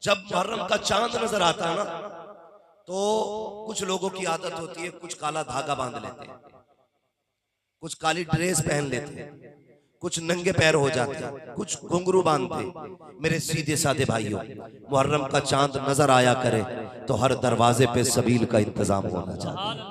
जब मुहर्रम का चांद नजर आता है ना, तो कुछ लोगों की आदत होती है, कुछ काला धागा बांध लेते हैं, कुछ काली ड्रेस पहन लेते हैं, कुछ नंगे पैर हो जाते हैं, कुछ घुंघरू बांधते। मेरे सीधे साधे भाइयों, मुहर्रम का चांद नजर आया करे तो हर दरवाजे पे सबील का इंतजाम होना चाहिए,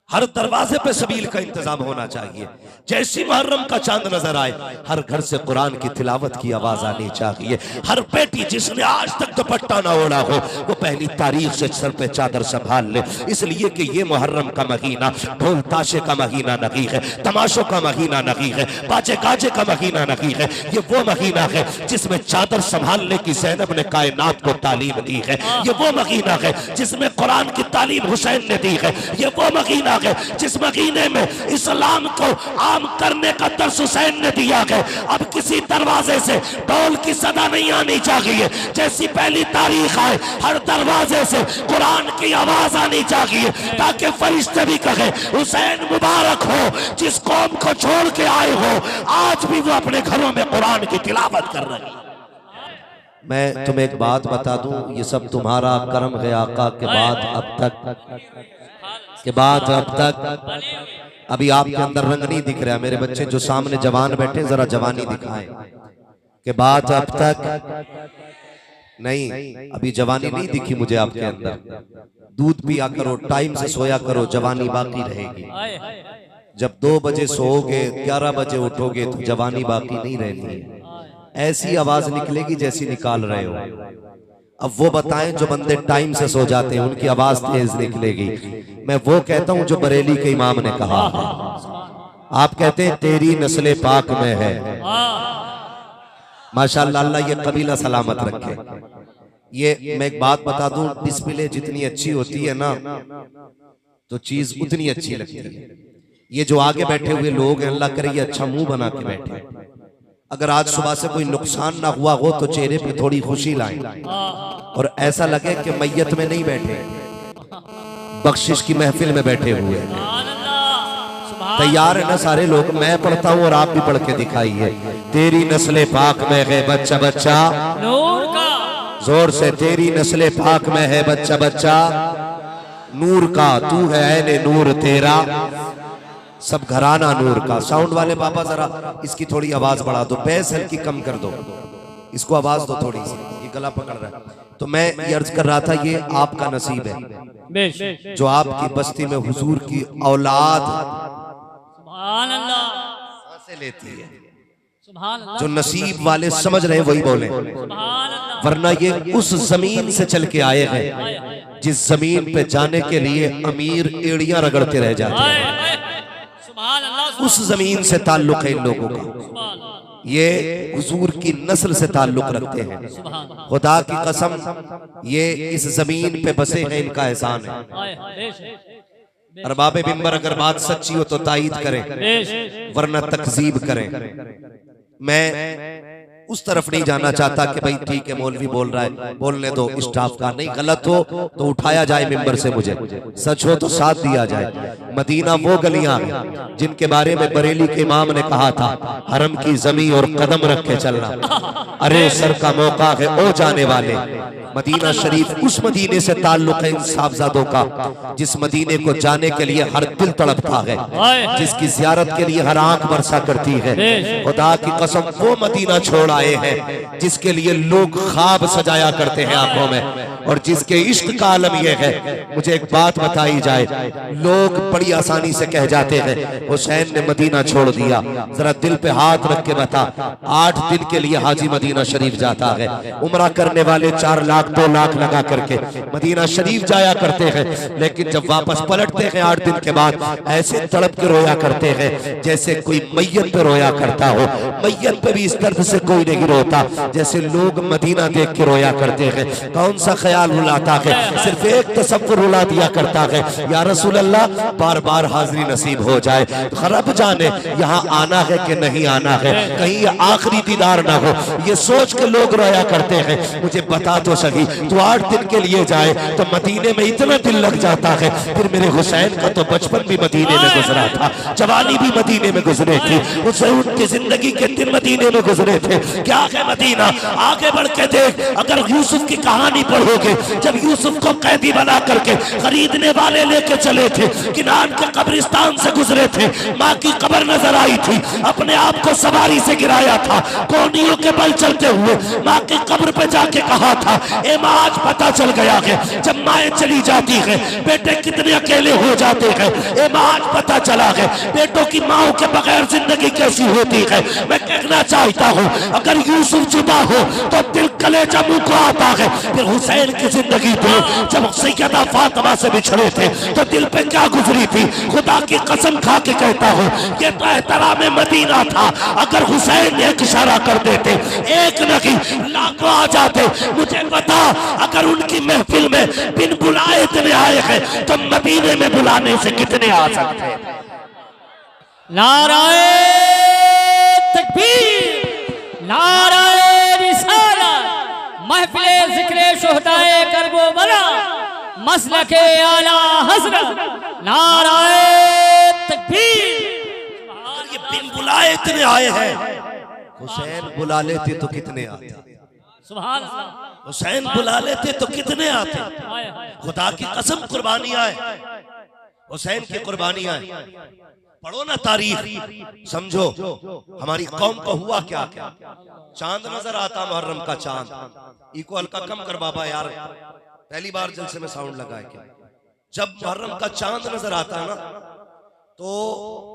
हर दरवाजे पे सबील का इंतजाम होना चाहिए। जैसी मुहर्रम का चांद नजर आए, हर घर से कुरान की तिलावत की आवाज आनी चाहिए। हर बेटी जिसने आज तक दुपट्टा ना ओढ़ा हो, वो पहली तारीख से सर पे चादर संभाल ले, इसलिए कि ये मुहर्रम का महीना ढोल ताशे का महीना नहीं है, तमाशों का महीना नहीं है, बाजे गाजे का महीना नहीं है। ये वो महीना है जिसमें चादर संभालने की ज़ैनब ने कायनात को तालीम दी है। ये वो महीना है जिसमें कुरान की तालीम हुसैन ने दी है। ये वो महीना जिस महीने में इस्लाम को आम करने का दर्स हुसैन ने दिया है। अब किसी दरवाजे से ढोल की सदा नहीं आनी चाहिए, जैसी पहली तारीख आए हर दरवाजे से कुरान की आवाज आनी चाहिए, ताकि फरिश्ते भी कहे हुसैन मुबारक हो, जिस कौम को छोड़ के आए हो आज भी वो अपने घरों में कुरान की तिलावत कर रहे हैं। मैं तुम्हें एक बात बता दूं, ये सब तुम्हारा करम है आका के बाद अब तक अभी आपके अंदर रंग नहीं दिख रहा। मेरे बच्चे जो सामने जवान बैठे जरा जवानी दिखाएं के बाद अब तक नहीं, अभी जवानी नहीं दिखी मुझे आपके अंदर। दूध पिया करो, टाइम से सोया करो, जवानी बाकी रहेगी। जब 2 बजे सोओगे 11 बजे उठोगे तो जवानी बाकी नहीं रहती है। ऐसी आवाज निकलेगी जैसी निकाल रहे हो। अब वो बताएं जो बंदे टाइम से सो जाते हैं उनकी आवाज तेज निकलेगी। मैं वो कहता हूं जो बरेली के इमाम ने कहा है। आप कहते हैं तेरी नस्ले पाक में है। माशाअल्लाह, अल्लाह ये कबीला सलामत रखे। ये मैं एक बात बता दूं, डिस्प्ले जितनी अच्छी होती है ना तो चीज उतनी अच्छी लगती है। ये जो आगे बैठे हुए लोग हैं, अल्लाह करे ये अच्छा मुंह बना के बैठे। अगर आज सुबह से कोई नुकसान ना हुआ हो तो चेहरे पे थोड़ी खुशी लाएं और ऐसा लगे कि मैयत में नहीं बैठे, बख्शिश की महफिल में बैठे हुए हैं। तैयार है ना सारे लोग? मैं पढ़ता हूँ और आप भी पढ़ के दिखाइए। तेरी नस्ले पाक में है बच्चा बच्चा नूर का, जोर से तेरी नस्ले पाक में है बच्चा बच्चा नूर का, तू है ऐने नूर तेरा सब घराना नूर का। साउंड वाले बाबा जरा इसकी थोड़ी आवाज बढ़ा दो, बेस हल्की कम कर दो, इसको आवाज दो थोड़ी सी, ये गला पकड़ रहा है। तो मैं ये अर्ज कर रहा था, ये आपका नसीब है जो आपकी बस्ती में हुजूर की औलाद सांसें लेती है। जो नसीब वाले समझ रहे हैं वही बोले, वरना ये उस जमीन से चल के आए हैं जिस जमीन पे जाने के लिए अमीर एड़ियां रगड़ते रह जाते हैं। उस जमीन से ताल्लुक है इन लोगों का, ये हुजूर की नस्ल से ताल्लुक रखते हैं। खुदा की कसम ये इस जमीन पे बसे हैं, इनका एहसान है। अरबाबे मिंबर अगर बात सच्ची हो तो तायीद करें, वरना तकजीब करें। मैं उस तरफ नहीं जाना चाहता कि भाई ठीक है मौलवी बोल रहा है बोलने दो, स्टाफ का नहीं, गलत हो तो उठाया जाए मिंबर से, मुझे सच हो तो साथ दिया जाए। मदीना वो गलियां हैं जिनके बारे में बरेली के इमाम ने कहा था, हरम की जमीन और कदम रख के चलना, अरे सर का मौका है ओ जाने वाले। मदीना शरीफ उस मदीने से ताल्लुक है इन साहबजादों का जिस मदीने को जाने के लिए हर दिल तड़पता है, जिसकी जियारत के लिए हर आंख बरसा करती है। खुदा की कसम वो मदीना छोड़ आए हैं जिसके लिए लोग ख्वाब सजाया करते हैं आंखों में, और जिसके इश्क का आलम यह है। मुझे एक बात बताई जाए, लोग बड़ी आसानी से कह जाते हैं हुसैन ने मदीना छोड़ दिया, जरा दिल पे हाथ रख के बता। 8 दिन के लिए हाजी मदीना शरीफ जाता है, उम्रा करने वाले 4 लाख 2 लाख लगा करके मदीना शरीफ जाया करते हैं, लेकिन जब वापस पलटते हैं 8 दिन के बाद ऐसे तड़प के रोया करते हैं जैसे कोई मैयत पे रोया करता हो। मैयत पे भी इस दर्द से कोई नहीं रोता जैसे लोग मदीना देख के रोया करते हैं। कौन सा ख्याल ख्याल रुलाता है, सिर्फ एक तसव्वुर रुला दिया करता है, या रसूल अल्लाह बार बार हाजिरी नसीब हो जाए। रब जाने यहाँ आना है कि नहीं आना है, कहीं ये आखिरी दीदार ना हो, ये सोच के लोग रोया करते हैं। मुझे बता तो सही, तू 8 दिन के लिए जाए तो मदीने में इतना दिल लग जाता है। फिर मेरे हुसैन का तो बचपन भी मदीने में गुजरा था, जवानी भी मदीने में गुजरे थी, हुसैन की जिंदगी के दिन मदीने में गुजरे थे। क्या है मदीना, आगे बढ़ के देख। अगर यूसुफ की कहानी पढ़ोगे, जब यूसुफ को कैदी बना करके खरीदने वाले लेके चले थे, किनान के कब्रिस्तान से गुजरे थे, माँ की कब्र नजर आई थी, अपने आप को सवारी से गिराया था, कोनियों के बल चलते हुए माँ की कब्र पे जाके कहा था, ए माँ आज पता चल गया है जब माएँ चली जाती है बेटे कितने अकेले हो जाते हैं। ए माँ आज पता चला है बेटों की माओ के बगैर जिंदगी कैसी होती है। मैं कहना चाहता हूँ अगर यूसुफ जुदा हो तो दिल कलेजा मुंह को आता है। फिर हुसैन की जिंदगी थी, जब सैयदा फातिमा से बिछड़े थे तो दिल पे क्या गुजरी थी। खुदा की कसम खा के कहता हूँ ये तो एहतराम मदीना था। अगर हुसैन एक इशारा कर देते, एक नहीं लाखों आ जाते। मुझे बता अगर उनकी महफिल में बिन बुलाए इतने आए हैं तो मदीने में बुलाने से कितने आ सकते हैं। नाराए तकबीर, नाराए रिसालत, महफिले ज़िक्रे शुहदाए करबो बला, मसलके आला हज़रत, नाराए तकबीर। ये बिन बुलाए इतने आए हैं, हुसैन बुला लेते तो कितने आते। सुभान अल्लाह। हुसैन बुला लेते तो कितने आते। खुदा की कसम कुर्बानियां हुसैन की कुर्बानियां। पढ़ो ना तारीख, समझो हमारी कौम को हुआ क्या क्या। चांद नजर आता, मुहर्रम का चांद। इको हल्का कम कर बाबा यार, पहली बार जलसे में साउंड लगा है क्या। जब मुहर्रम का चांद नजर आता है ना तो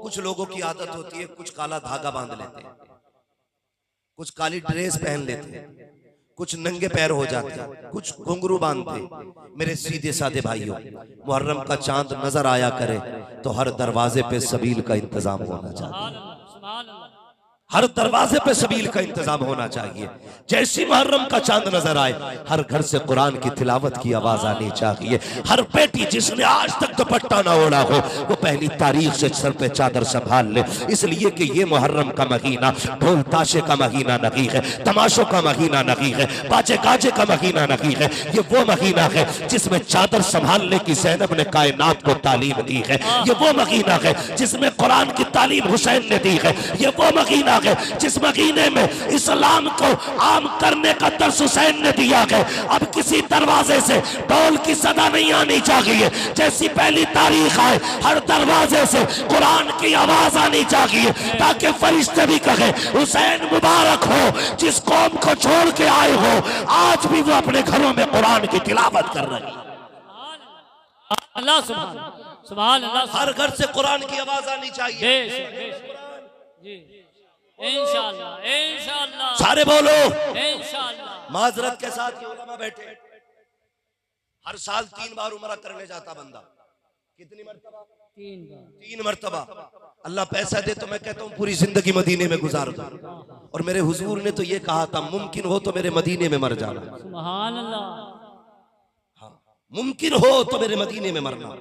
कुछ लोगों की आदत होती है, कुछ काला धागा बांध लेते हैं, कुछ काली ड्रेस पहन लेते हैं, कुछ नंगे पैर हो जाते हैं, कुछ घुंघरू बांधते। मेरे सीधे साधे भाइयों, मुहर्रम का चांद नजर आया करे तो हर दरवाजे पे सबील का इंतजाम होना चाहिए। हर दरवाजे पे सबील का इंतजाम होना चाहिए। जैसी मुहर्रम का चांद नजर आए हर घर से कुरान की तिलावत की आवाज आनी चाहिए। हर बेटी जिसने आज तक दुपट्टा ना ओढ़ा हो वो पहली तारीख से सर पे चादर संभाल ले, इसलिए कि ये मुहर्रम का महीना ढोल ताशे का महीना नहीं है, तमाशों का महीना नहीं है, बाजे गाजे का महीना नहीं है। ये वो महीना है जिसमें चादर संभालने की ज़ैनब ने कायनात को तालीम दी है। ये वो महीना है जिसमें कुरान की तालीम हुसैन ने दी है। ये वो महीना जिस महीने में इस्लाम को आम करने का दर्स हुसैन ने दिया है। अब किसी दरवाजे से ढोल की सदा नहीं आनी चाहिए। जैसी पहली तारीख आए हर दरवाजे से कुरान की आवाज आनी चाहिए ताकि फरिश्ते भी कहे हुसैन मुबारक हो। जिस कौम को छोड़ के आए हो आज भी वो अपने घरों में कुरान की तिलावत कर रही है। अल्लाह सुभान अल्लाह। हर घर से कुरान की आवाज आनी चाहिए। इंशाअल्लाह इंशाअल्लाह। सारे बोलो इंशाअल्लाह। माजरत के साथ ये उलमा बैठे। हर साल 3 बार उमरा करने जाता बंदा। कितनी मरतबा? 3 मरतबा। अल्लाह पैसा दे तो मैं कहता हूँ पूरी जिंदगी मदीने में गुजार दूं। और मेरे हुजूर ने तो ये कहा था मुमकिन हो तो मेरे मदीने में मर जाना। सुभान अल्लाह। हाँ, मुमकिन हो तो मेरे मदीने में मरना।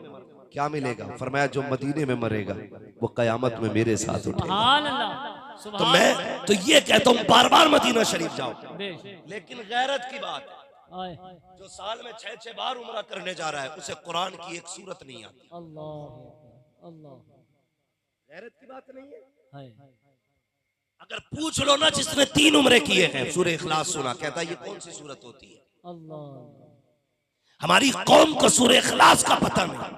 क्या मिलेगा? फरमाया जो मदीने में मरेगा वो कयामत में मेरे साथ उठेगा। तो मैं तो ये कहता हूँ बार बार मदीना शरीफ जाओ, लेकिन गैरत की बात है जो साल में 6-6 बार उम्रा करने जा रहा है उसे कुरान की एक सूरत नहीं आती। अल्लाह गैरत की बात नहीं है। अगर पूछ लो ना जिसने 3 उम्रे किए हैं सूरह इखलास सुना, कहता ये कौन सी सूरत होती है? हमारी कौम को सूरह इखलास का पता नहीं,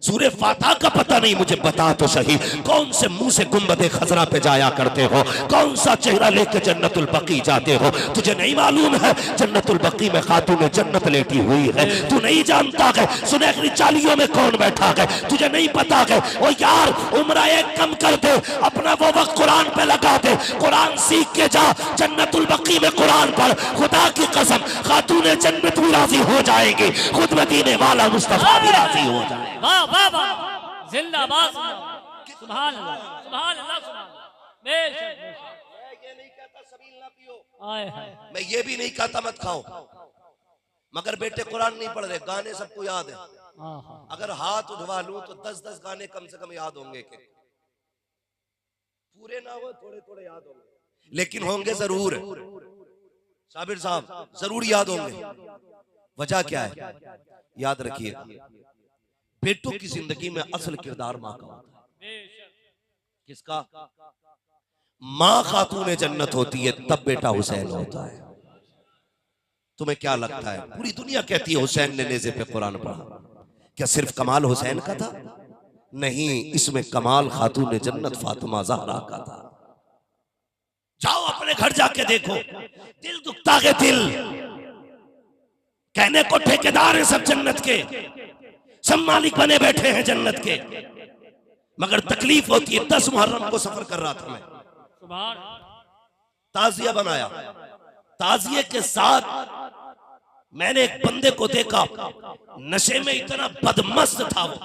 सूरह फातिहा का पता नहीं। मुझे बता तो सही कौन से मुंह से गुंबदे खजरा पे जाया करते हो, कौन सा चेहरा लेके जन्नतुल बकी जाते हो? तुझे नहीं मालूम है जन्नतुल बकी में खातून जन्नत लेटी हुई है? तू नहीं जानता है सुनहरी चालियों में कौन बैठा है? तुझे नहीं पता है? ओ यार उम्रा एक कम कर दे, अपना वो वक्त कुरान पे लगा दे, कुरान सीख के जा, जन्नतुल बकी में कुरान पढ़। खुदा की कसम खातून जन्नत भी राजी हो जाएगी, खुद मदीने वाला मुस्तफा भी राजी हो जाए। वाह वाह वाह, जिंदाबाद, सुभान अल्लाह सुभान अल्लाह सुभान। मैं ये नहीं कहता सबील ना पियो, मैं ये भी नहीं कहता मत खाओ, मगर बेटे कुरान नहीं पढ़ रहे, गाने सबको याद है। आहा। अगर हाथ उठवा लूं तो 10-10 गाने कम से कम याद होंगे के, पूरे ना हो थोड़े थोड़े याद होंगे, लेकिन होंगे जरूर। साबिर साहब जरूर याद होंगे। वजह क्या है याद रखिए, बेटों की जिंदगी में असल किरदार माँ का होता है। किसका? माँ खातून जन्नत होती है तब बेटा हुसैन होता है। तुम्हें क्या लगता है? पूरी दुनिया कहती है हुसैन ने नेज़े पे कुरान पढ़ा, क्या सिर्फ कमाल हुसैन का था? नहीं, इसमें कमाल खातून जन्नत फातिमा ज़हरा का था। जाओ अपने घर जाके देखो, दिल दुखता है दिल। कहने को ठेकेदार हैं सब जन्नत के, सब मालिक बने बैठे हैं जन्नत के, मगर तकलीफ होती है। 10 मुहर्रम को सफर कर रहा था मैं, ताजिया बनाया, ताजिए के साथ मैंने एक बंदे को देखा, नशे में इतना बदमस्त था वो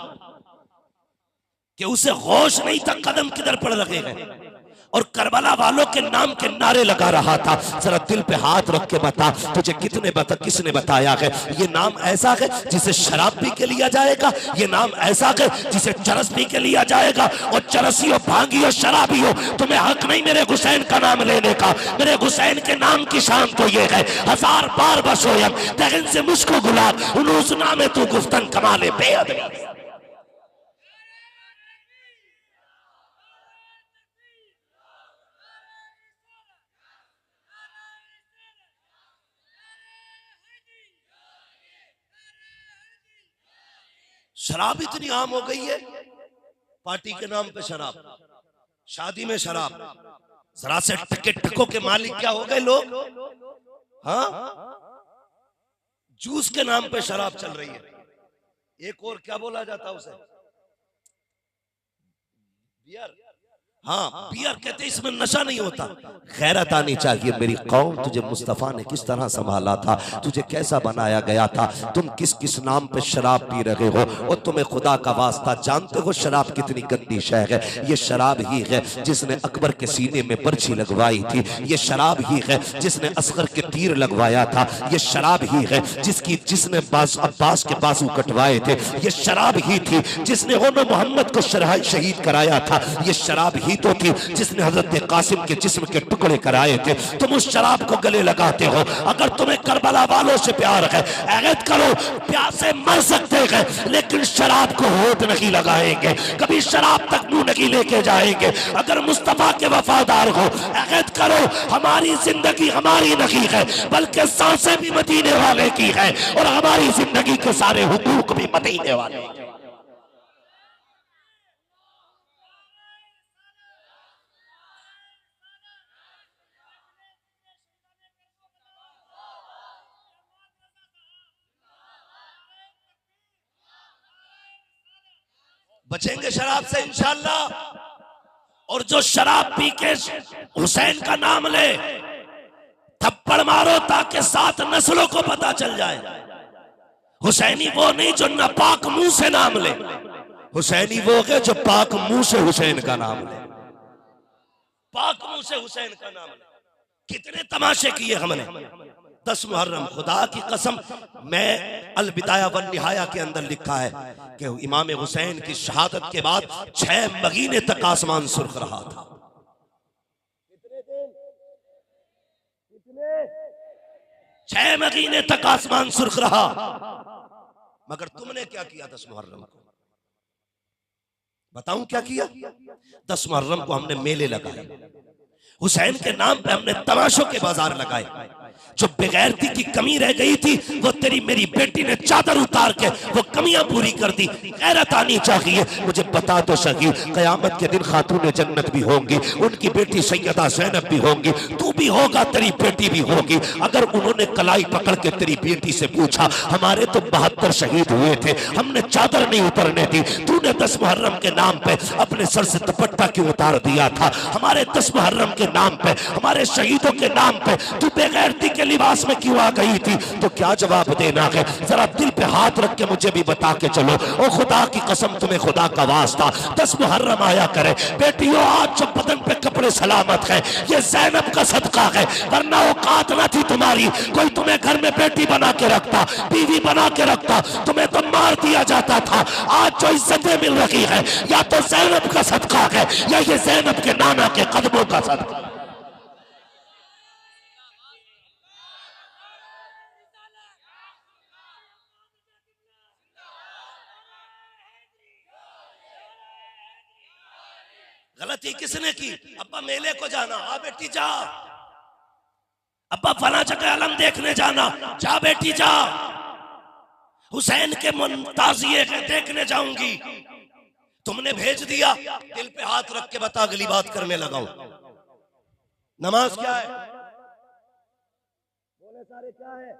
कि उसे होश नहीं था कदम किधर पड़ रखे हैं, और करबला वालों के नाम के नारे लगा रहा था। जरा दिल पे हाथ रख के बता, तुझे किसने बताया है ये नाम ऐसा है जिसे शराब पी के लिया जाएगा, ये नाम ऐसा है जिसे चरस पी के लिया जाएगा, और चरसी हो भांगी हो शराबी हो, तुम्हें हक नहीं मेरे हुसैन का नाम लेने का। मेरे हुसैन के नाम की शान तो ये है, 1000 बार बसोयम तगन से मुझको गुलाब उनूस नामे तू गुफ्तन कमाले बेअदबी। शराब इतनी आम हो गई है, पार्टी के नाम पे शराब, शादी में शराब, जरा से टके टकों के मालिक क्या हो गए लोग। हाँ, जूस के नाम पे शराब चल रही है। एक और क्या बोला जाता है उसे, बियर। हाँ, बियर कहते इसमें नशा नहीं होता। गैरत आनी चाहिए मेरी कौम, तुझे मुस्तफा ने किस तरह संभाला था, तुझे कैसा बनाया गया था, तुम किस किस नाम पे शराब पी रहे हो, और तुम्हें खुदा का वास्ता जानते हो शराब कितनी गंदी शय है। ये शराब ही है जिसने अकबर के सीने में पर्ची लगवाई थी, ये शराब ही है जिसने असगर के तीर लगवाया था, ये शराब ही है जिसने अब्बास के बाजू कटवाए थे, ये शराब ही थी जिसने मोहम्मद को शहीद कराया था, ये शराब ही तो थी जिसने हजरत कासिम के जिस्म के टुकड़े कराए थे। तुम उस शराब को गले लगाते हो। अगर तुम्हें करबला वालों से प्यार है, ऐद करो, प्यासे मर सकते हैं लेकिन शराब को होठ नहीं लगाएंगे, कभी शराब तक मुंह नहीं लेके जाएंगे। अगर मुस्तफा के वफादार हो, ऐद करो, हमारी जिंदगी हमारी नहीं है बल्कि सांसें भी मदीने वाले की है, और हमारी जिंदगी के सारे हुकूक भी मदीने वाले हैं। बचेंगे शराब से इंशाअल्लाह, और जो शराब पी के हुसैन का नाम ले, थप्पड़ मारो ताकि 7 नस्लों को पता चल जाए हुसैनी वो नहीं जो नापाक मुंह से नाम ले, हुसैनी वो है जो पाक मुंह से हुसैन का नाम ले, पाक मुंह से हुसैन का नाम ले। कितने तमाशे किए हमने। 10 मुहर्रम, खुदा की कसम, मैं अल बिदाया वन निहाया के अंदर लिखा है कि इमाम हुसैन की शहादत के बाद 6 महीने तक आसमान सुर्ख रहा था। 6 महीने तक आसमान सुर्ख रहा। मगर तुमने क्या किया 10 मुहर्रम को? बताऊं क्या किया? 10 मुहर्रम को हमने मेले लगाए, हुसैन के नाम पे हमने तमाशों के बाजार लगाए। जो बेगैरती की कमी रह गई थी वो तेरी मेरी बेटी ने चादर उतार के वो कमियां पूरी कर दी। गैरत आनी चाहिए। मुझे बता तो सही, कयामत के दिन खातून जन्नत भी होंगी, उनकी बेटी सैयदा ज़ैनब भी होंगी, तू भी होगा, तेरी बेटी भी होगी। अगर उन्होंने कलाई पकड़ के तेरी बेटी से पूछा, हमारे तो 72 शहीद हुए थे, हमने चादर नहीं उतरने दी, तूने 10 मुहर्रम के नाम पे अपने सर से दुपट्टा क्यों उतार दिया था? हमारे 10 मुहर्रम के नाम पे, हमारे शहीदों के नाम पे तू बेगैरती बेटी के लिबास में क्यों आ गई थी? तो क्या जवाब देना है? जरा दिल पे हाथ रख के मुझे भी बता के चलो। ओ खुदा की कसम, तुम्हें खुदा का वास्ता 10 मुहर्रम आया करे। बेटियों, आज जो बदन पे कपड़े सलामत है ये ज़ैनब का सदका है, वरना औकात न थी तुम्हारी। कोई तुम्हें घर में बेटी बना के रखता, बीवी बना के रखता, तुम्हें तो मार दिया जाता था। आज जो इज्जतें मिल रही है या तो ज़ैनब का सदका है या ये ज़ैनब के नाना के कदमों का सदका। गलती किसने की? अब्बा मेले को जाना, हाँ बेटी जा। अब्बा फला जगह अलम देखने जाना, जा बेटी जा। हुसैन के ताज़िए देखने जाऊंगी, तुमने भेज दिया। दिल पे हाथ रख के बता, अगली बात करने लगाऊं। नमाज क्या है? बोले सारे क्या है?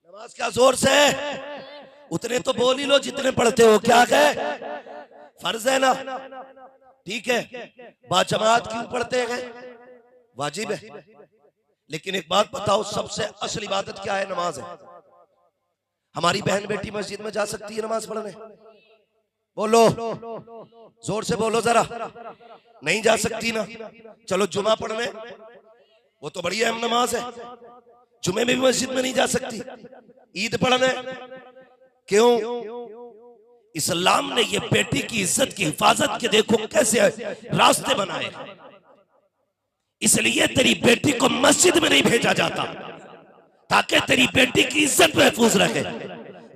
नमाज क्या जोर से? उतने तो बोल ही लो जितने पढ़ते हो। क्या है? फर्ज है ना, ठीक है। बाजमात क्यों पढ़ते हैं? वाजिब है। लेकिन एक बात बताओ, सबसे असल इबादत क्या है? नमाज है। हमारी बहन बेटी मस्जिद में जा सकती है नमाज पढ़ने? बोलो, जोर से बोलो जरा। नहीं जा सकती ना? चलो जुमा पढ़ने, वो तो बड़ी अहम नमाज है, जुमे में भी मस्जिद में नहीं जा सकती। ईद पढ़ने क्यों? इस्लाम ने ये बेटी की इज्जत की हिफाजत के देखो कैसे रास्ते बनाए। इसलिए तेरी बेटी को मस्जिद में नहीं भेजा जाता ताकि तेरी बेटी की इज्जत महफूज रखे।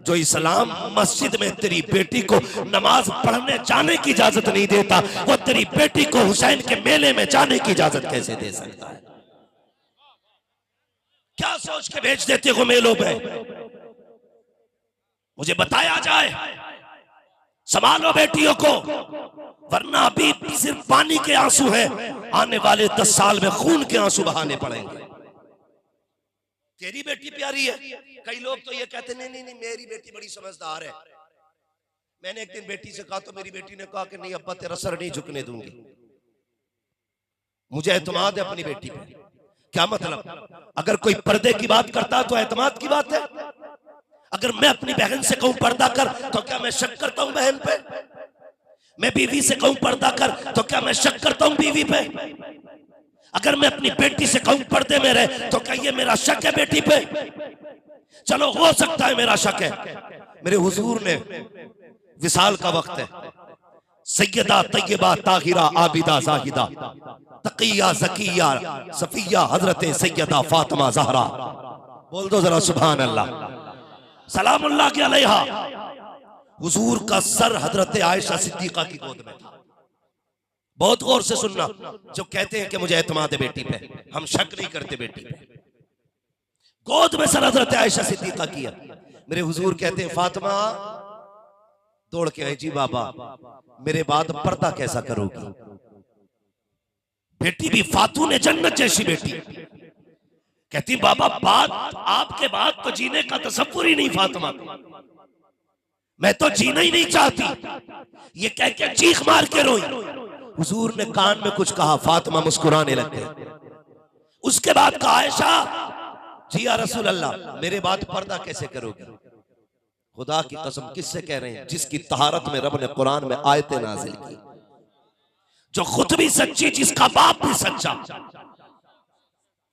जो इस्लाम मस्जिद में तेरी बेटी को नमाज पढ़ने जाने की इजाजत नहीं देता, वो तेरी बेटी को हुसैन के मेले में जाने की इजाजत कैसे दे सकता है? क्या सोच के भेज देते हो मेलों में? मुझे बताया जाए। संभालो बेटियों को, वरना अभी सिर्फ पानी के आंसू हैं, आने वाले 10 साल में खून के आंसू बहाने पड़ेंगे। तेरी बेटी प्यारी है। कई लोग तो ये कहते नहीं नहीं नहीं, मेरी बेटी बड़ी समझदार है। मैंने एक दिन बेटी से कहा तो मेरी बेटी ने कहा कि नहीं अब्बा, तेरा सर नहीं झुकने दूंगी, मुझे एतमाद है अपनी बेटी पे। क्या मतलब? अगर कोई पर्दे की बात करता तो एतमाद की बात है। अगर मैं अपनी बहन से कहूं पर्दा कर, तो क्या मैं शक करता हूं बहन पे? मैं बीवी से कहूं पर्दा कर, तो क्या मैं शक करता हूं बीवी पे? अगर मैं अपनी बेटी से कहूं पर्दे में रहे, तो क्या ये मेरा शक है बेटी पे? चलो हो सकता है मेरा शक है। मेरे हुजूर ने, विसाल का वक्त है, सैयदा तैयबा ताहिरा आबिदा जाहिदा तकिया ज़किया सफिया हजरत सैयदा फातिमा ज़हरा, बोल दो जरा सुभान अल्लाह सलामुल्लाह के अलैहा। हुजूर का सर हजरत आयशा सिद्दीका की गोद में था। बहुत गौर से सुनना, जो कहते हैं कि मुझे एतमाद है बेटी पे, हम शक नहीं करते बेटी पे। गोद में सर हजरत आयशा सिद्दीका किया। मेरे हुजूर कहते हैं फातिमा दौड़ के आई, जी बाबा मेरे बाद पर्दा कैसा करोगी? बेटी भी फातून जन्नत जैसी बेटी। कहती बाबा बात आपके बाद तो जीने का तसव्वुर ही नहीं फातिमा, मैं तो जीना ही नहीं चाहती। ये कह के चीख मार के रोई। हुजूर ने कान में कुछ कहा, फातिमा मुस्कुराने लग गई। उसके बाद कहा आयशा, जी या रसूल अल्लाह मेरे बाद पर्दा कैसे करोगे? खुदा की कसम किससे कह रहे हैं? जिसकी तहारत में रब ने कुरान में आयतें नाजिल की, जो खुद भी सच्ची, जिसका बाप भी सच्चा,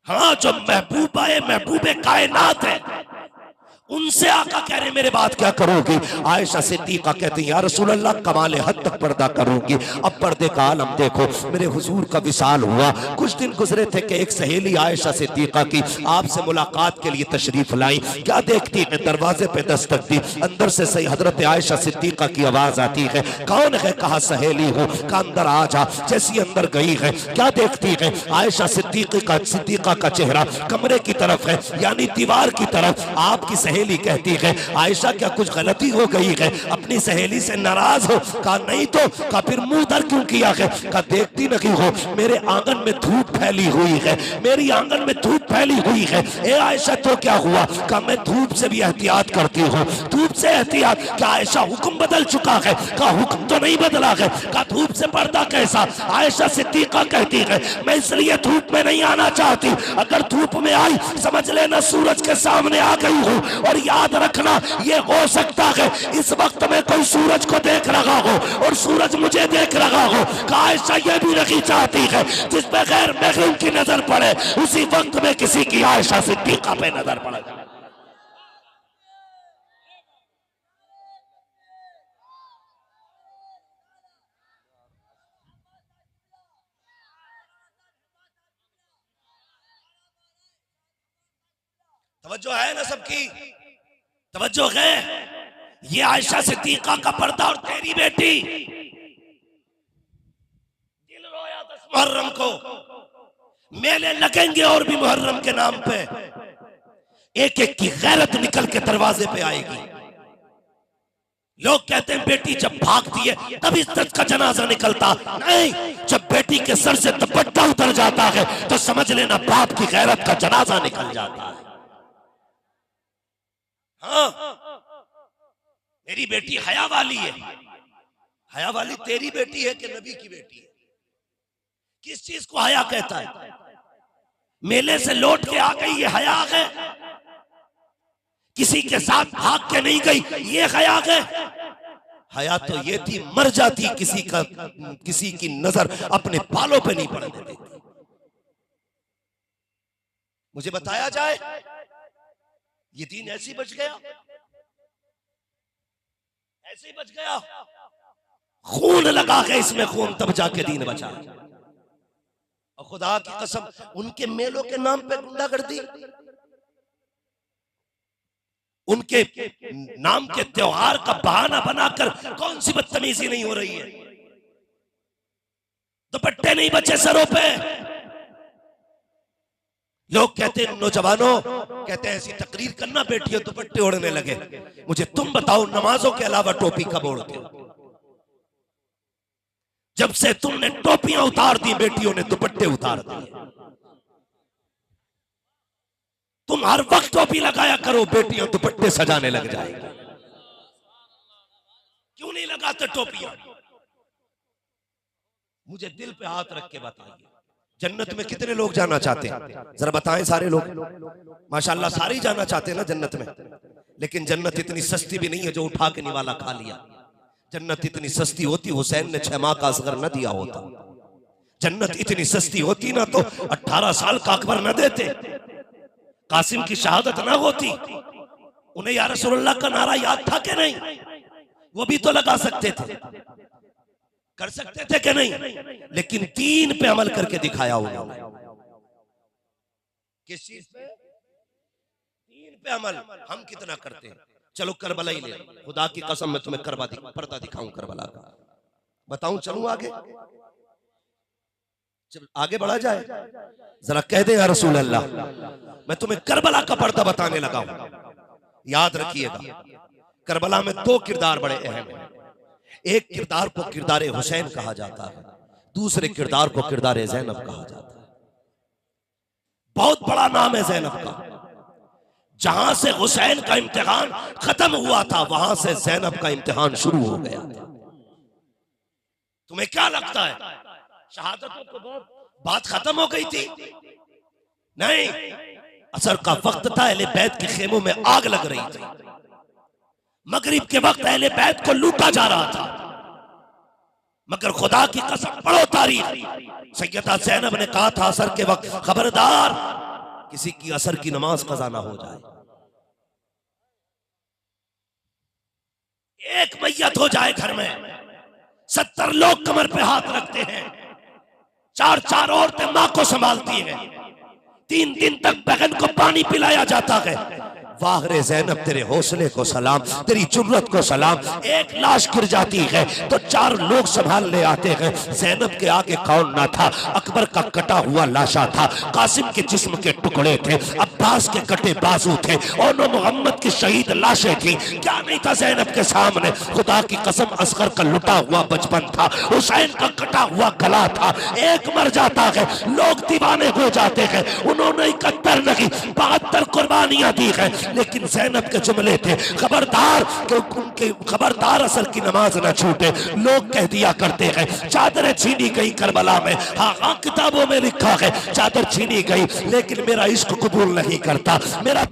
हाँ जो महबूबे कायनात है, उनसे आका कह रहे मेरे बात क्या करोगी? आयशा सिद्दीका कहती है या रसूल अल्लाह कमाले हद तक पर्दा करूंगी। अब पर्दे का आलम देखो। मेरे हुजूर का विसाल हुआ, कुछ दिन गुजरे थे कि एक सहेली आयशा सिद्दीका की आपसे मुलाकात के लिए तशरीफ लाई। क्या देखती है? दरवाजे पे दस्तक दी, अंदर से सही हजरत आयशा सिद्दीका की आवाज आती है। कौन है? कहा सहेली हूँ। का अंदर आ जा। जैसी अंदर गई है, क्या देखती है? आयशा सिद्दीका का चेहरा कमरे की तरफ है, यानी दीवार की तरफ। आपकी सहेली कहती है आयशा क्या कुछ गलती हो गई है, अपनी सहेली से नाराज हो? कहा नहीं तो। कहा फिर मुंह दर क्यों किया है? कहा देखती नहीं हो मेरे आंगन में धूप फैली हुई है, मेरी आंगन में धूप फैली हुई है। ए आयशा तो क्या हुआ? कहा मैं धूप से भी एहतियात करती हूँ। धूप से एहतियात? क्या आयशा हुक्म बदल चुका है? कहा हुक्म तो नहीं बदला है। कहा धूप से पर्दा कैसा? आयशा सिद्दीका कहती है मैं इसलिए धूप में नहीं आना चाहती, अगर धूप में आई समझ लेना सूरज के सामने आ गई हूँ। और याद रखना ये हो सकता है इस वक्त में कोई सूरज को देख रहा हो और सूरज मुझे देख रहा हो। कहा आयशा ये भी नहीं चाहती है जिस पे गैर महरम की नजर पड़े उसी वक्त में किसी की आयशा सिद्दीका पे नजर पड़े। तवज्जो है ना सबकी? तवज्जो है? ये आयशा सिद्दीका का पर्दा और तेरी बेटी। दिल रोया 10 मुहर्रम को, मेले लगेंगे और भी मुहर्रम के नाम पे। एक एक की गैरत निकल के दरवाजे पे आएगी। लोग कहते हैं बेटी जब भागती है तब इज्जत का जनाजा निकलता, नहीं, जब बेटी के सर से दुपट्टा उतर जाता है तो समझ लेना बाप की गैरत का जनाजा निकल जाता है। हाँ, मेरी बेटी हया वाली है। हया वाली तेरी बेटी है कि नबी की बेटी है? किस चीज को हया कहता है? मेले से लौट के आ गई ये हया है? किसी के साथ भाग के नहीं गई ये हया है? हया तो ये थी मर जाती किसी की नजर अपने बालों पे नहीं पड़ने देती। मुझे बताया जाए ये दीन ऐसे ही बच गया, ऐसे ही बच गया। खून लगा के इसमें खून तब जाके दीन बचा। और खुदा की कसम उनके मेलों के नाम पे गुंडागर्दी, उनके नाम के त्योहार का बहाना बनाकर कौन सी बदतमीजी नहीं हो रही है? दुपट्टे नहीं बचे सरों पे। लोग कहते हैं नौजवानों कहते हैं ऐसी तकरीर करना बेटियों दुपट्टे ओढ़ने लगे। मुझे तुम बताओ नमाजों के अलावा टोपी कब ओढ़ते हो? जब से तुमने टोपियां उतार दी बेटियों ने दुपट्टे उतार दिए। तुम हर वक्त टोपी लगाया करो, बेटियां दुपट्टे सजाने लग जाएगी। क्यों नहीं लगाते टोपियां? मुझे दिल पे हाथ रख के बताइए जन्नत में कितने लोग जाना चाहते हैं? जरा बताएं सारे लोग। माशाल्लाह सारे ही जाना चाहते हैं ना जन्नत में, लेकिन जन्नत इतनी सस्ती भी नहीं है जो उठा के निवाला खा लिया। जन्नत इतनी सस्ती होती हुसैन ने 6 माह का असगर न दिया होता। जन्नत इतनी सस्ती होती ना तो 18 साल का अकबर न देते, कासिम की शहादत ना होती। उन्हें या रसूलुल्लाह का नारा याद था कि नहीं? वो भी तो लगा सकते थे, कर सकते थे कि नहीं? लेकिन दीन पे अमल करके दिखाया उन्होंने। किस चीज पे? दीन पे अमल। हम कितना करते हैं? चलो करबला ही ले, खुदा की कसम मैं तुम्हें पर्दा दिखाऊं करबला का। बताऊं चलूं आगे? आगे बढ़ा जाए जरा कह दे या रसूल अल्लाह, मैं तुम्हें करबला का पर्दा बताने लगा हूं। याद रखिएगा करबला में 2 किरदार बड़े अहम हैं। एक किरदार को किरदार हुसैन कहा जाता है, दूसरे किरदार को किरदार ज़ैनब कहा जाता है। बहुत बड़ा नाम है ज़ैनब का। जहां से हुसैन का इम्तिहान खत्म हुआ था वहां से ज़ैनब का इम्तिहान शुरू हो गया था। तुम्हें क्या लगता है शहादतों के बाद बात खत्म हो गई थी? नहीं, असर का वक्त था, अहले बैत के खेमों में आग लग रही थी। मगरिब के वक्त अहले बैत को लूटा जा रहा था। मगर खुदा की कसम पढ़ो तारीख, सैयदा ज़ैनब ने कहा था असर के वक्त खबरदार किसी की असर की नमाज कज़ा ना हो जाए। एक मैयत हो जाए घर में, 70 लोग कमर पे हाथ रखते हैं, 4-4 औरतें मां को संभालती हैं, 3 दिन तक बहन को पानी पिलाया जाता है। वाह रे ज़ैनब तेरे हौसले को सलाम, तेरी जुर्रत को सलाम। एक लाश गिर जाती है तो 4 लोग संभालने आते हैं। ज़ैनब के आगे कौन ना था? अकबर का कटा हुआ लाशा था, कासिम के जिस्म के टुकड़े थे, बास के कटे बाजू थे और न मोहम्मद की शहीद लाशें थी। क्या नहीं था जैनब के सामने? खुदा की कसम असगर का लुटा हुआ बचपन था, हुसैन का कटा हुआ गला था। एक मर जाता है लोग दीवाने हो जाते हैं। उन्होंने 71 नहीं 72 कुर्बानियां दी है, लेकिन जैनब के जुमले थे खबरदार कि उनके खबरदार असर की नमाज न छूटे। लोग कह दिया करते हैं चादरें छीनी गई करबला में। हाँ हाँ किताबों में लिखा है चादर छीनी गई, लेकिन मेरा इश्क कबूल नहीं करता, मेरा